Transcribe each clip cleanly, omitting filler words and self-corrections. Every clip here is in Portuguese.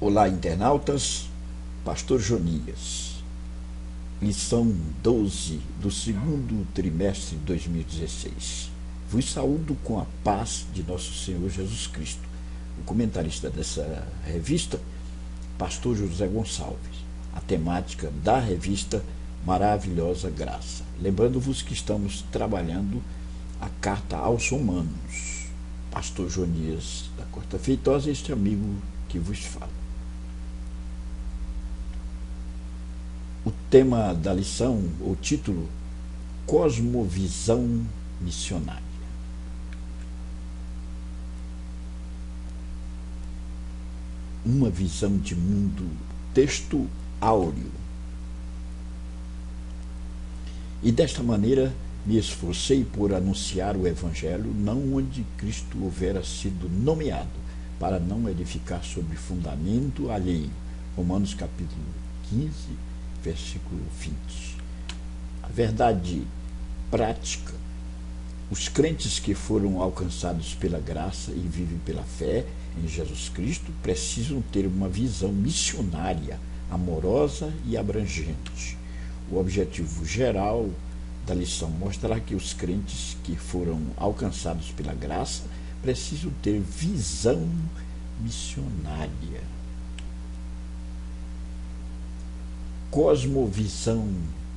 Olá, internautas, Pastor Jonias, lição 12 do segundo trimestre de 2016. Vos saúdo com a paz de nosso Senhor Jesus Cristo. O comentarista dessa revista, Pastor José Gonçalves. A temática da revista, Maravilhosa Graça. Lembrando-vos que estamos trabalhando a carta aos Romanos. Pastor Jonias da Costa Feitosa, este amigo que vos fala. O tema da lição, o título, Cosmovisão Missionária. Uma visão de mundo, texto áureo. E desta maneira me esforcei por anunciar o Evangelho, não onde Cristo houvera sido nomeado, para não edificar sobre fundamento alheio. Romanos capítulo 15, versículo 20. A verdade prática: os crentes que foram alcançados pela graça e vivem pela fé em Jesus Cristo precisam ter uma visão missionária, amorosa e abrangente. O objetivo geral da lição mostrará que os crentes que foram alcançados pela graça precisam ter visão missionária. Cosmovisão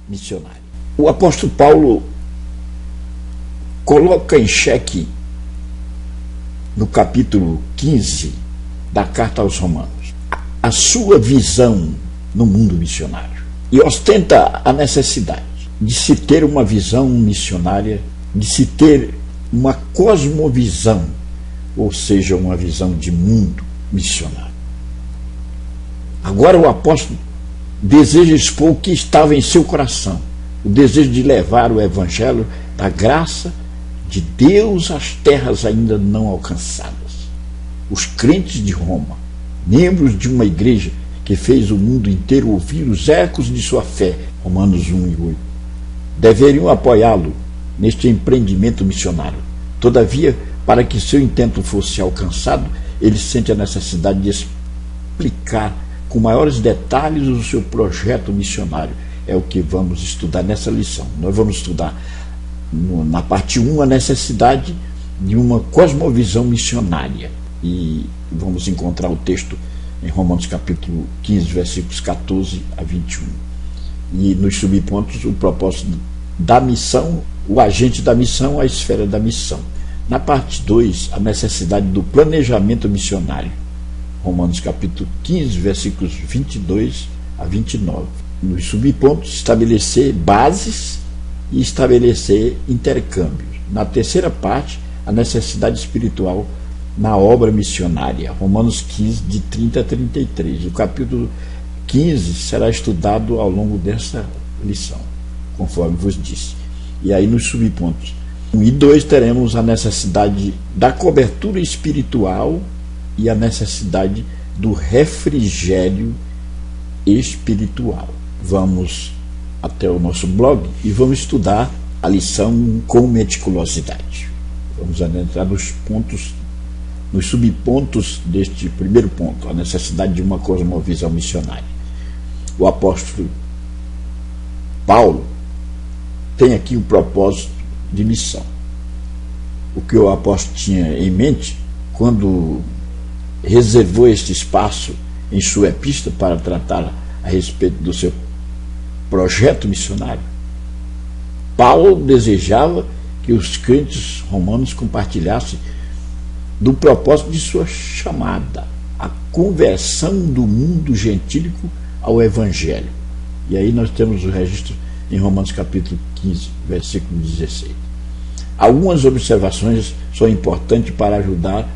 missionária. O apóstolo Paulo coloca em xeque no capítulo 15 da carta aos Romanos a sua visão no mundo missionário e ostenta a necessidade de se ter uma visão missionária, de se ter uma cosmovisão, ou seja, uma visão de mundo missionário. Agora o apóstolo deseja expor o que estava em seu coração, o desejo de levar o evangelho da graça de Deus às terras ainda não alcançadas. Os crentes de Roma, membros de uma igreja que fez o mundo inteiro ouvir os ecos de sua fé, Romanos 1 e 8, deveriam apoiá-lo neste empreendimento missionário. Todavia, para que seu intento fosse alcançado, ele sente a necessidade de explicar com maiores detalhes o seu projeto missionário. É o que vamos estudar nessa lição. Nós vamos estudar na parte 1 a necessidade de uma cosmovisão missionária. E vamos encontrar o texto em Romanos capítulo 15, versículos 14 a 21. E nos subpontos o propósito da missão, o agente da missão, a esfera da missão. Na parte 2, a necessidade do planejamento missionário. Romanos capítulo 15, versículos 22 a 29. Nos subpontos, estabelecer bases e estabelecer intercâmbios. Na terceira parte, a necessidade espiritual na obra missionária. Romanos 15, de 30 a 33. O capítulo 15 será estudado ao longo dessa lição, conforme vos disse. E aí nos subpontos 1 e 2 teremos a necessidade da cobertura espiritual e a necessidade do refrigério espiritual. Vamos até o nosso blog e vamos estudar a lição com meticulosidade. Vamos adentrar nos pontos, nos subpontos deste primeiro ponto, a necessidade de uma cosmovisão missionária. O apóstolo Paulo tem aqui o propósito de missão. O que o apóstolo tinha em mente quando reservou este espaço em sua epístola para tratar a respeito do seu projeto missionário. Paulo desejava que os crentes romanos compartilhassem do propósito de sua chamada, a conversão do mundo gentílico ao Evangelho. E aí nós temos o registro em Romanos capítulo 15, versículo 16. Algumas observações são importantes para ajudar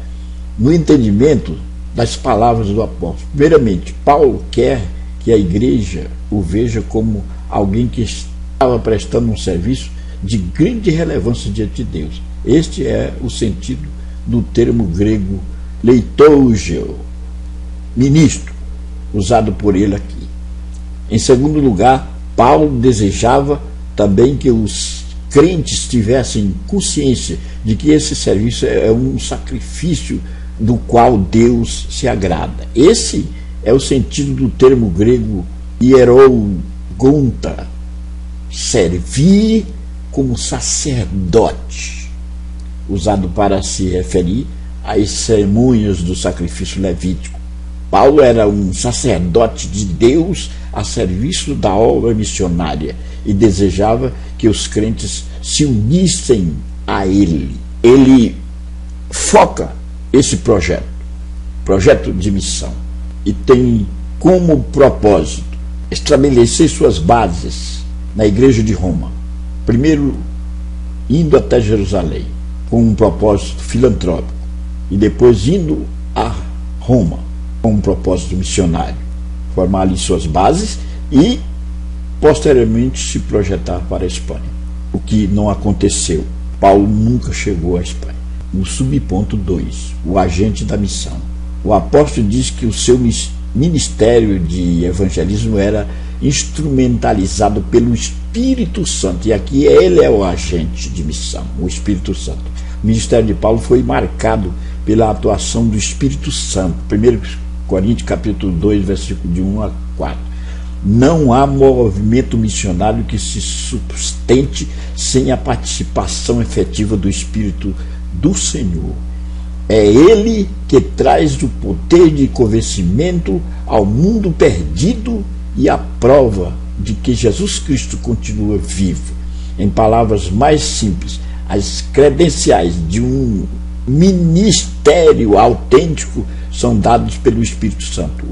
no entendimento das palavras do apóstolo. Primeiramente, Paulo quer que a igreja o veja como alguém que estava prestando um serviço de grande relevância diante de Deus. Este é o sentido do termo grego leitougeo, ministro, usado por ele aqui. Em segundo lugar, Paulo desejava também que os crentes tivessem consciência de que esse serviço é um sacrifício do qual Deus se agrada. Esse é o sentido do termo grego hierogonta, servir como sacerdote, usado para se referir às cerimônias do sacrifício levítico. Paulo era um sacerdote de Deus a serviço da obra missionária e desejava que os crentes se unissem a ele. Ele foca esse projeto de missão, e tem como propósito estabelecer suas bases na igreja de Roma. Primeiro, indo até Jerusalém, com um propósito filantrópico, e depois indo a Roma, com um propósito missionário, formar ali suas bases e, posteriormente, se projetar para a Espanha. O que não aconteceu. Paulo nunca chegou à Espanha. No subponto 2, o agente da missão. O apóstolo diz que o seu ministério de evangelismo era instrumentalizado pelo Espírito Santo, e aqui ele é o agente de missão, o Espírito Santo. O ministério de Paulo foi marcado pela atuação do Espírito Santo. 1 Coríntios capítulo 2, versículo de 1 a 4. Não há movimento missionário que se sustente sem a participação efetiva do Espírito do Senhor. É Ele que traz o poder de convencimento ao mundo perdido e a prova de que Jesus Cristo continua vivo. Em palavras mais simples, as credenciais de um ministério autêntico são dadas pelo Espírito Santo.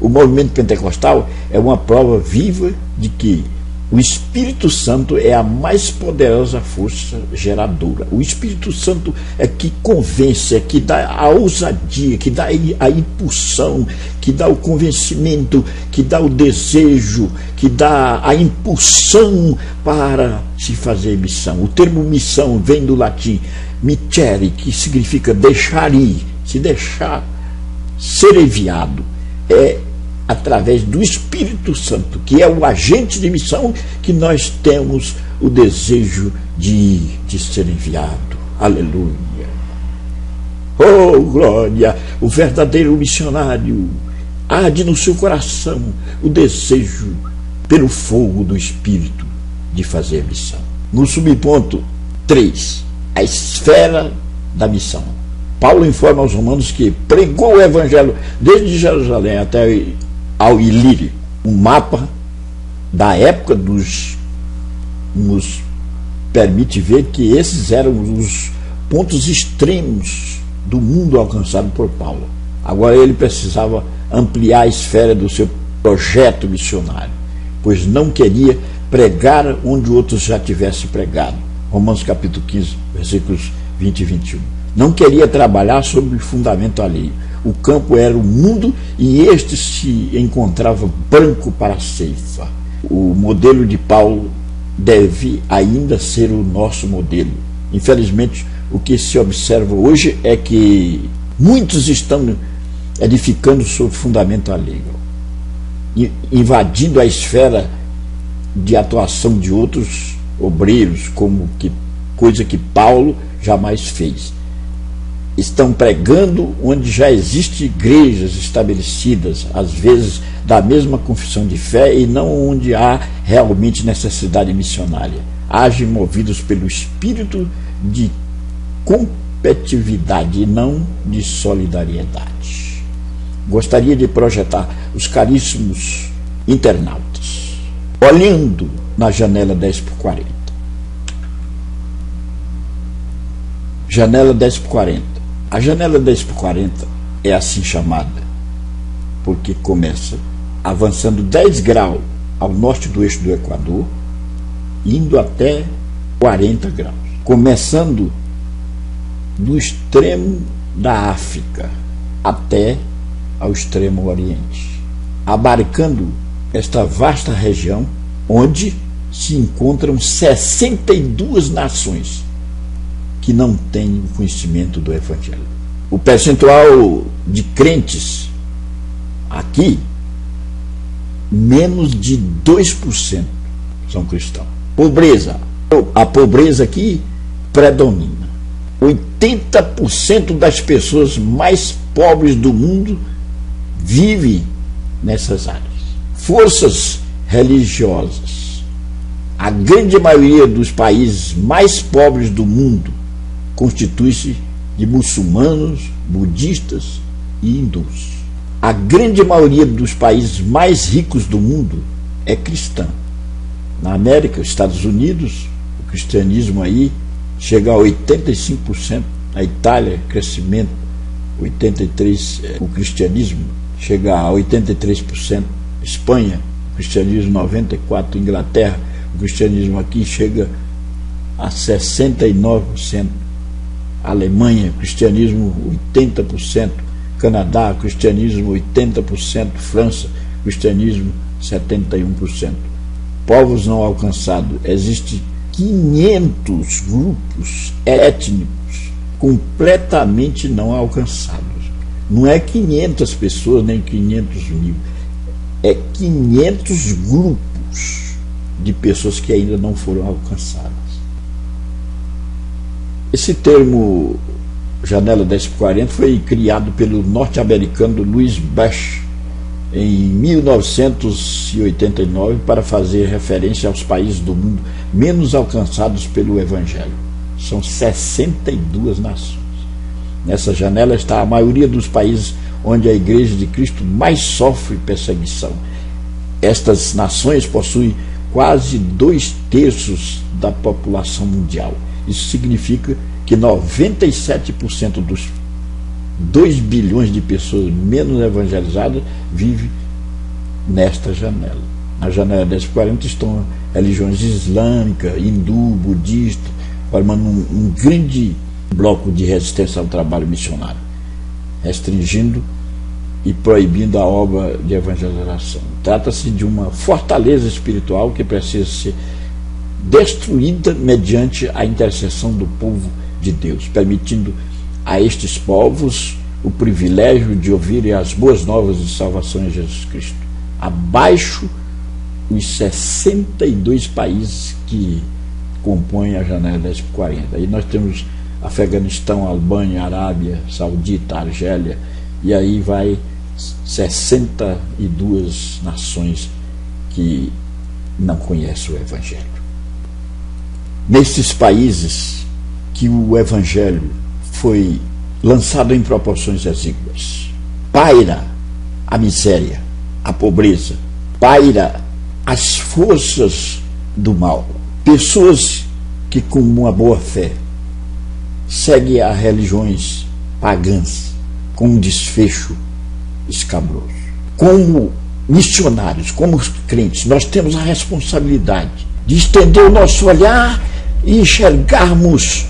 O movimento pentecostal é uma prova viva de que o Espírito Santo é a mais poderosa força geradora. O Espírito Santo é que convence, é que dá a ousadia, que dá a impulsão, que dá o convencimento, que dá o desejo, que dá a impulsão para se fazer missão. O termo missão vem do latim mittere, que significa deixar ir, se deixar ser enviado. É através do Espírito Santo, que é o agente de missão, que nós temos o desejo de ser enviado. Aleluia! Oh, glória! O verdadeiro missionário arde no seu coração o desejo pelo fogo do Espírito de fazer missão. No subponto 3, a esfera da missão. Paulo informa aos romanos que pregou o evangelho desde Jerusalém até ao Ilírio. Um mapa da época nos permite ver que esses eram os pontos extremos do mundo alcançado por Paulo. Agora ele precisava ampliar a esfera do seu projeto missionário, pois não queria pregar onde outros já tivessem pregado. Romanos capítulo 15, versículos 20 e 21. Não queria trabalhar sob fundamento alheio. O campo era o mundo e este se encontrava branco para a ceifa. O modelo de Paulo deve ainda ser o nosso modelo. Infelizmente, o que se observa hoje é que muitos estão edificando sob fundamento alheio, invadindo a esfera de atuação de outros obreiros, coisa que Paulo jamais fez. Estão pregando onde já existem igrejas estabelecidas, às vezes da mesma confissão de fé, e não onde há realmente necessidade missionária. Agem movidos pelo espírito de competitividade e não de solidariedade. Gostaria de projetar os caríssimos internautas olhando na janela 10x40. Janela 10x40. A janela 10x40 é assim chamada porque começa avançando 10 graus ao norte do eixo do Equador, indo até 40 graus, começando do extremo da África até ao extremo Oriente, abarcando esta vasta região onde se encontram 62 nações que não têm conhecimento do Evangelho. O percentual de crentes aqui, menos de 2% são cristãos. Pobreza. A pobreza aqui predomina. 80% das pessoas mais pobres do mundo vivem nessas áreas. Forças religiosas. A grande maioria dos países mais pobres do mundo constitui-se de muçulmanos, budistas e hindus. A grande maioria dos países mais ricos do mundo é cristã. Na América, Estados Unidos, o cristianismo aí chega a 85%. Na Itália, crescimento 83%, o cristianismo chega a 83%. Espanha, o cristianismo 94%. Inglaterra, o cristianismo aqui chega a 69%. Alemanha, cristianismo 80%. Canadá, cristianismo 80%. França, cristianismo 71%. Povos não alcançados. Existem 500 grupos étnicos completamente não alcançados. Não é 500 pessoas, nem 500 mil. É 500 grupos de pessoas que ainda não foram alcançadas. Esse termo Janela 10/40 foi criado pelo norte-americano Louis Bache em 1989 para fazer referência aos países do mundo menos alcançados pelo Evangelho. São 62 nações. Nessa janela está a maioria dos países onde a Igreja de Cristo mais sofre perseguição. Estas nações possuem quase 2/3 da população mundial. Isso significa que 97% dos 2 bilhões de pessoas menos evangelizadas vivem nesta janela. Na janela 10/40 estão religiões islâmicas, hindu, budista, formando um grande bloco de resistência ao trabalho missionário, restringindo e proibindo a obra de evangelização. Trata-se de uma fortaleza espiritual que precisa ser destruída mediante a intercessão do povo de Deus, permitindo a estes povos o privilégio de ouvirem as boas novas de salvação em Jesus Cristo. Abaixo os 62 países que compõem a janela 10/40. Aí nós temos Afeganistão, Albânia, Arábia Saudita, Argélia, e aí vai 62 nações que não conhecem o Evangelho. Nesses países que o Evangelho foi lançado em proporções exíguas, paira a miséria, a pobreza, paira as forças do mal. Pessoas que com uma boa fé seguem a religiões pagãs com um desfecho escabroso. Como missionários, como crentes, nós temos a responsabilidade de estender o nosso olhar e enxergarmos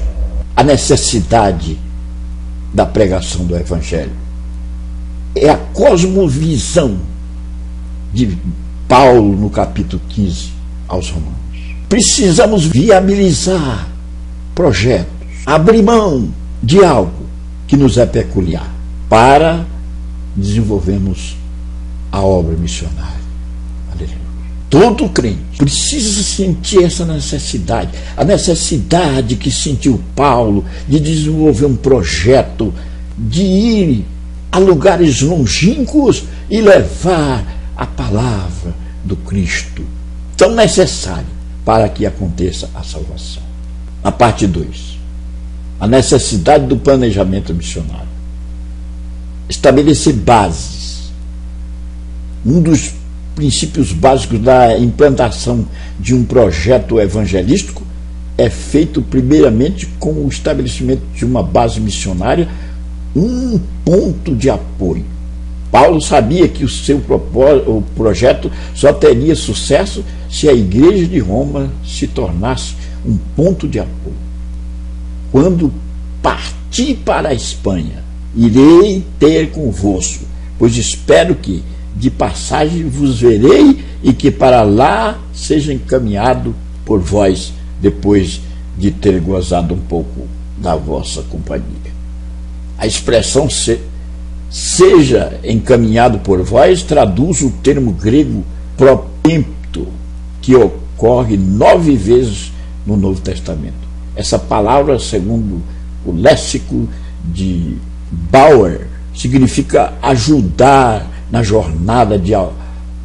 a necessidade da pregação do Evangelho. É a cosmovisão de Paulo no capítulo 15 aos Romanos. Precisamos viabilizar projetos, abrir mão de algo que nos é peculiar para desenvolvermos a obra missionária. Aleluia. Todo crente precisa sentir essa necessidade, a necessidade que sentiu Paulo de desenvolver um projeto, de ir a lugares longínquos e levar a palavra do Cristo, tão necessário para que aconteça a salvação. A parte 2, a necessidade do planejamento missionário. Estabelecer bases. Um dos princípios básicos da implantação de um projeto evangelístico é feito primeiramente com o estabelecimento de uma base missionária, um ponto de apoio. Paulo sabia que o projeto só teria sucesso se a igreja de Roma se tornasse um ponto de apoio. Quando partir para a Espanha, irei ter convosco, pois espero que de passagem vos verei e que para lá seja encaminhado por vós, depois de ter gozado um pouco da vossa companhia. A expressão seja encaminhado por vós traduz o termo grego propempto, que ocorre 9 vezes no Novo Testamento. Essa palavra, segundo o léxico de Bauer, significa ajudar na jornada de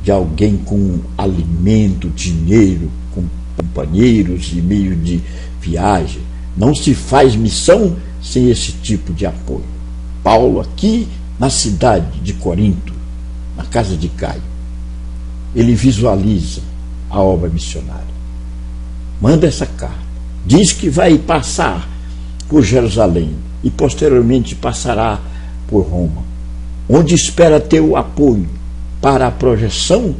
alguém com alimento, dinheiro, com companheiros e meio de viagem. Não se faz missão sem esse tipo de apoio. Paulo, aqui na cidade de Corinto, na casa de Caio, ele visualiza a obra missionária. Manda essa carta. Diz que vai passar por Jerusalém e posteriormente passará por Roma, onde espera ter o apoio para a projeção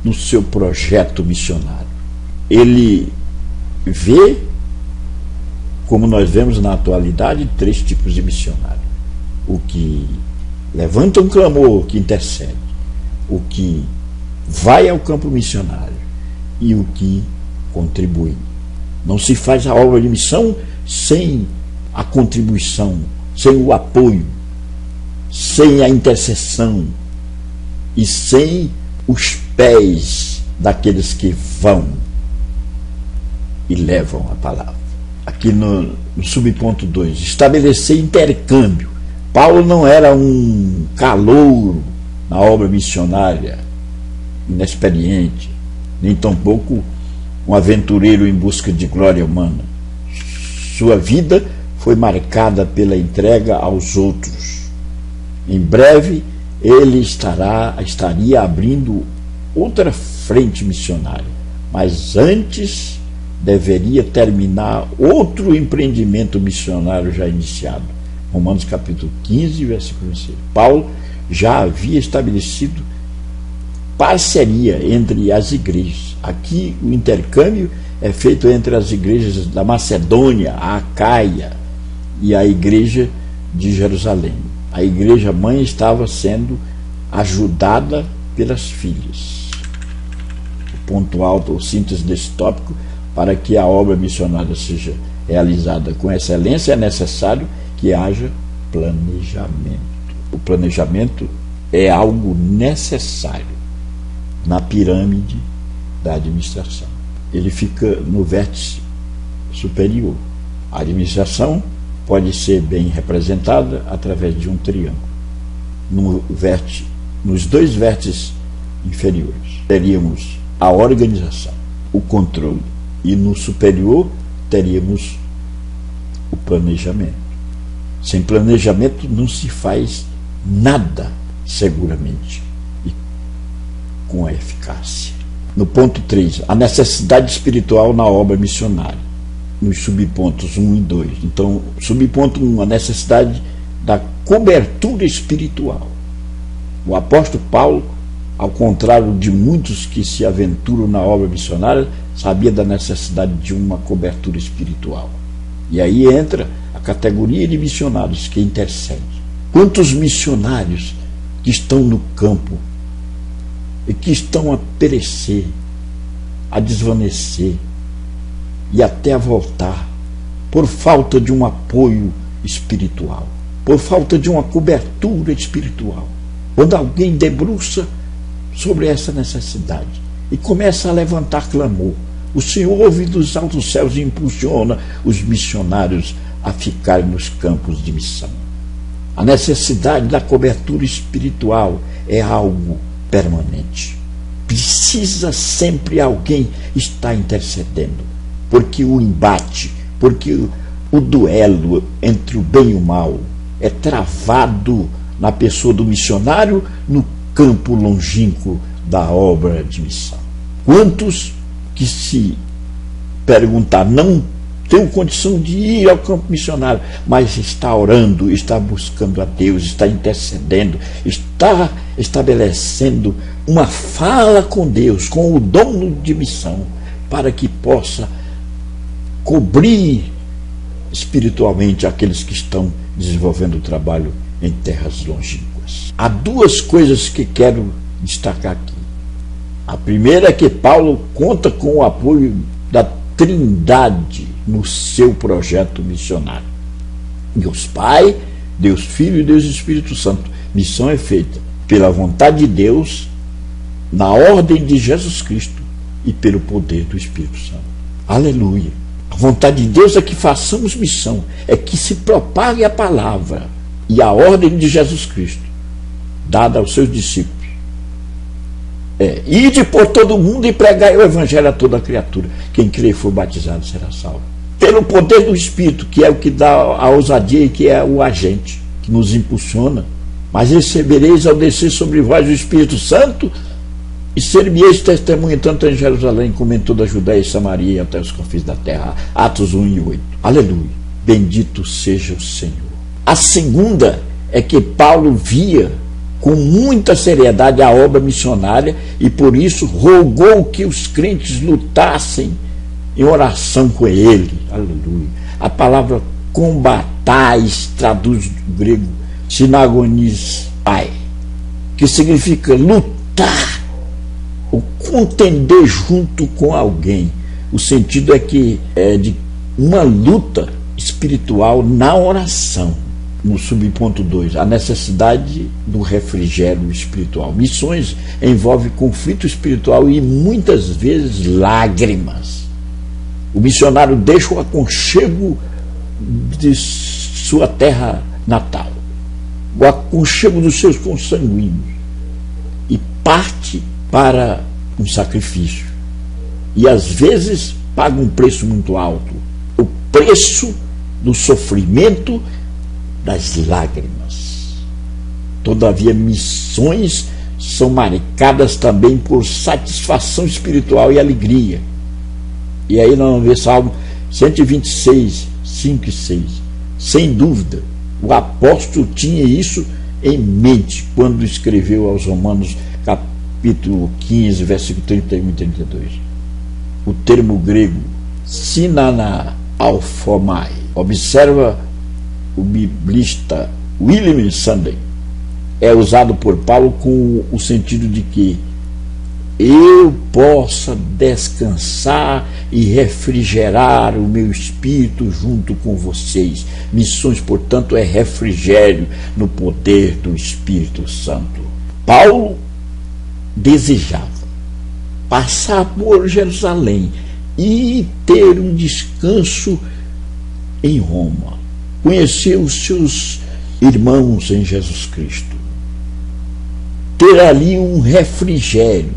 no seu projeto missionário. Ele vê, como nós vemos na atualidade, 3 tipos de missionário: o que levanta um clamor, que intercede, o que vai ao campo missionário e o que contribui. Não se faz a obra de missão sem a contribuição, sem o apoio, sem a intercessão e sem os pés daqueles que vão e levam a palavra. Aqui no subponto 2, estabelecer intercâmbio. Paulo não era um calouro na obra missionária, inexperiente, nem tampouco um aventureiro em busca de glória humana. Sua vida foi marcada pela entrega aos outros. Em breve, ele estaria abrindo outra frente missionária, mas antes deveria terminar outro empreendimento missionário já iniciado. Romanos capítulo 15, versículo 6. Paulo já havia estabelecido parceria entre as igrejas. Aqui o intercâmbio é feito entre as igrejas da Macedônia, a Acaia e a igreja de Jerusalém. A igreja mãe estava sendo ajudada pelas filhas. O ponto alto, ou síntese desse tópico: para que a obra missionária seja realizada com excelência, é necessário que haja planejamento. O planejamento é algo necessário na pirâmide da administração. Ele fica no vértice superior. A administração pode ser bem representada através de um triângulo. Nos 2 vértices inferiores teríamos a organização, o controle, e no superior teríamos o planejamento. Sem planejamento não se faz nada seguramente e com eficácia. No ponto 3, a necessidade espiritual na obra missionária, nos subpontos 1 e 2. Então, subponto 1, a necessidade da cobertura espiritual. O apóstolo Paulo, ao contrário de muitos que se aventuram na obra missionária, sabia da necessidade de uma cobertura espiritual. E aí entra a categoria de missionários que intercedem. Quantos missionários que estão no campo e que estão a perecer, a desvanecer e até a voltar por falta de um apoio espiritual, por falta de uma cobertura espiritual. Quando alguém debruça sobre essa necessidade e começa a levantar clamor, o Senhor ouve dos altos céus e impulsiona os missionários a ficarem nos campos de missão. A necessidade da cobertura espiritual é algo permanente. Precisa sempre alguém estar intercedendo, porque o embate, porque o duelo entre o bem e o mal é travado na pessoa do missionário no campo longínquo da obra de missão. Quantos que, se perguntar, não tenho condição de ir ao campo missionário, mas está orando, está buscando a Deus, está intercedendo, está estabelecendo uma fala com Deus, com o dono de missão, para que possa cobrir espiritualmente aqueles que estão desenvolvendo o trabalho em terras longínquas. Há duas coisas que quero destacar aqui. A primeira é que Paulo conta com o apoio da Trindade no seu projeto missionário. Deus Pai, Deus Filho e Deus Espírito Santo. Missão é feita pela vontade de Deus, na ordem de Jesus Cristo e pelo poder do Espírito Santo. Aleluia! A vontade de Deus é que façamos missão, é que se propague a palavra e a ordem de Jesus Cristo, dada aos seus discípulos. Ide por todo mundo e pregai o evangelho a toda criatura. Quem crê e for batizado será salvo. Pelo poder do Espírito, que é o que dá a ousadia e que é o agente que nos impulsiona. Mas recebereis ao descer sobre vós o Espírito Santo e ser-me-eis testemunha tanto em Jerusalém como em toda a Judéia e Samaria e até os confins da terra. Atos 1:8. Aleluia. Bendito seja o Senhor. A segunda é que Paulo via com muita seriedade a obra missionária e por isso rogou que os crentes lutassem em oração com ele. Aleluia. A palavra combatais traduz do grego sinagonisai, que significa lutar ou contender junto com alguém. O sentido é que é de uma luta espiritual na oração. No subponto 2, a necessidade do refrigério espiritual. Missões envolve conflito espiritual e muitas vezes lágrimas. O missionário deixa o aconchego de sua terra natal, o aconchego dos seus consanguíneos, e parte para um sacrifício. E às vezes paga um preço muito alto, o preço do sofrimento, das lágrimas. Todavia, missões são marcadas também por satisfação espiritual e alegria. E aí nós vamos ver Salmo 126, 5 e 6. Sem dúvida, o apóstolo tinha isso em mente quando escreveu aos Romanos, capítulo 15, versículo 31 e 32. O termo grego sinanalphomai. Observa o biblista William Sunday, é usado por Paulo com o sentido de que eu possa descansar e refrigerar o meu espírito junto com vocês. Missões, portanto, é refrigério no poder do Espírito Santo. Paulo desejava passar por Jerusalém e ter um descanso em Roma. Conhecer os seus irmãos em Jesus Cristo, ter ali um refrigério,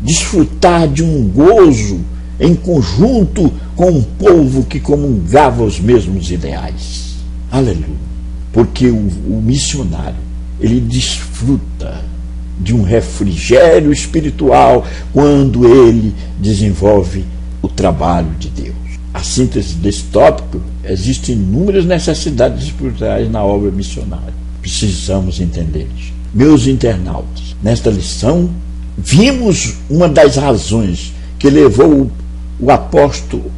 desfrutar de um gozo em conjunto com um povo que comungava os mesmos ideais. Aleluia! Porque o missionário, ele desfruta de um refrigério espiritual quando ele desenvolve o trabalho de Deus. A síntese desse tópico: existem inúmeras necessidades espirituais na obra missionária. Precisamos entendê-las. Meus internautas, nesta lição, vimos uma das razões que levou o apóstolo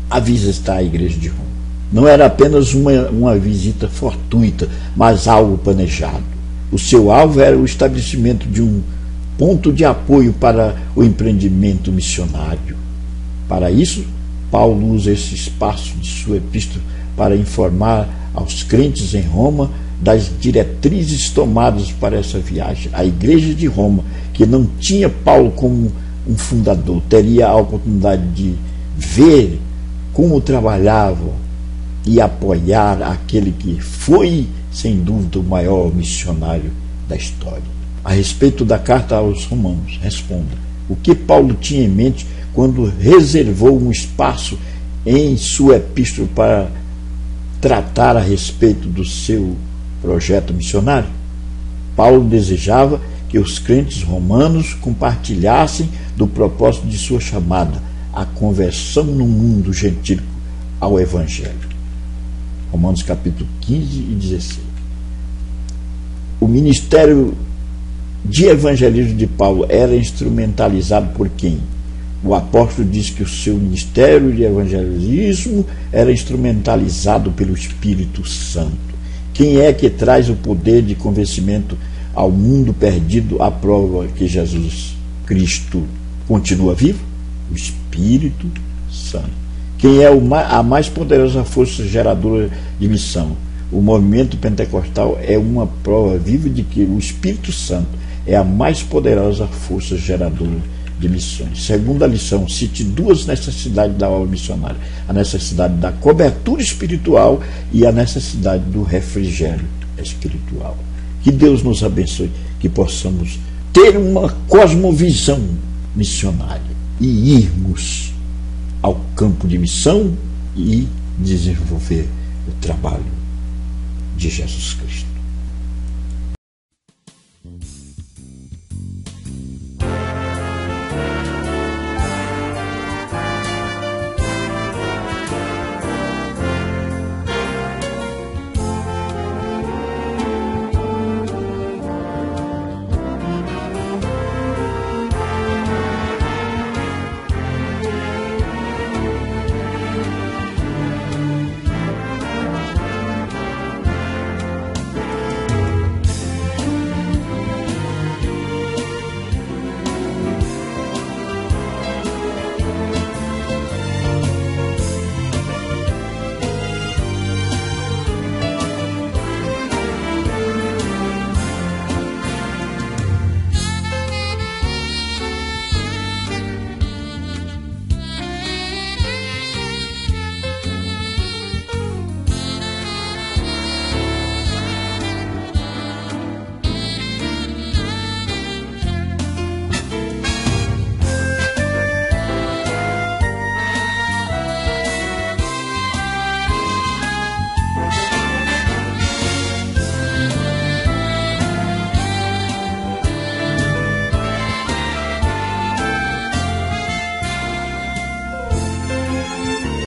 a visitar a igreja de Roma. Não era apenas uma visita fortuita, mas algo planejado. O seu alvo era o estabelecimento de um ponto de apoio para o empreendimento missionário. Para isso, Paulo usa esse espaço de sua epístola para informar aos crentes em Roma das diretrizes tomadas para essa viagem. A igreja de Roma, que não tinha Paulo como um fundador, teria a oportunidade de ver como trabalhava e apoiar aquele que foi, sem dúvida, o maior missionário da história. A respeito da carta aos Romanos, responda: o que Paulo tinha em mente quando reservou um espaço em sua epístola para tratar a respeito do seu projeto missionário? Paulo desejava que os crentes romanos compartilhassem do propósito de sua chamada, a conversão no mundo gentílico ao Evangelho. Romanos capítulo 15 e 16. O ministério de evangelismo de Paulo era instrumentalizado por quem? O apóstolo diz que o seu ministério de evangelismo era instrumentalizado pelo Espírito Santo. Quem é que traz o poder de convencimento ao mundo perdido à prova que Jesus Cristo continua vivo? O Espírito Santo. Quem é a mais poderosa força geradora de missão? O movimento pentecostal é uma prova viva de que o Espírito Santo é a mais poderosa força geradora de missões. Segunda lição, cite duas necessidades da obra missionária: a necessidade da cobertura espiritual e a necessidade do refrigério espiritual. Que Deus nos abençoe, que possamos ter uma cosmovisão missionária e irmos ao campo de missão e desenvolver o trabalho de Jesus Cristo.